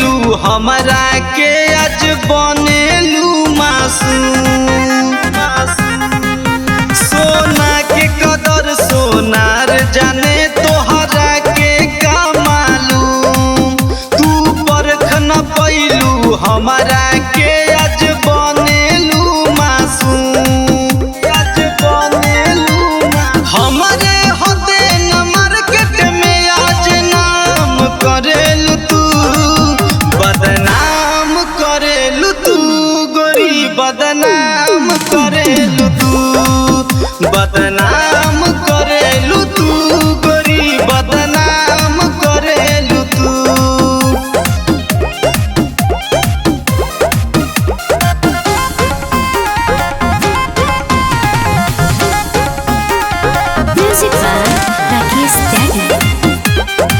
पैलू हमरा के आज बनेलू मासूम। सोना के कदर सोनार जाने तोहरा के का मालूम। तू परख न पैलू हमरा के आज बनेलू मासूम। आज बनेलू हमरे होते न मार्केट में आज नाम करेलू तू। बदनाम करेलू तू गोरी बदनाम करेलू तू। बदनाम करेलू तू गोरी बदनाम करेलू तू। Music by Rakesh Daddy.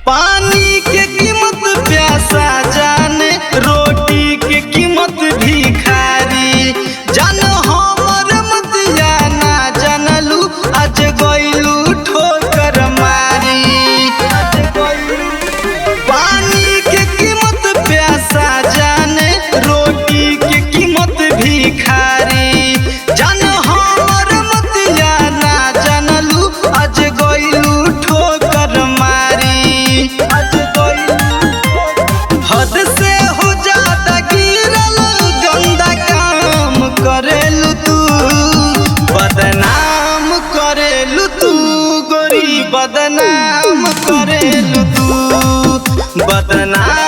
पानी के कीमत प्यासा जाने रोटी के कीमत भिखारी। जान हमर मत जाना जानलू आज गइलू ठोकर मारी। पानी के कीमत प्यासा जाने रोटी के कीमत भिखारी। जान हमर मत जाना जानलू आज गइलू ठोकर मारी। हद से हो ज्यादा गिरल गंदा काम करेलू तू। बदनाम करेलू तू गोरी बदनाम करेलू तू। बदनाम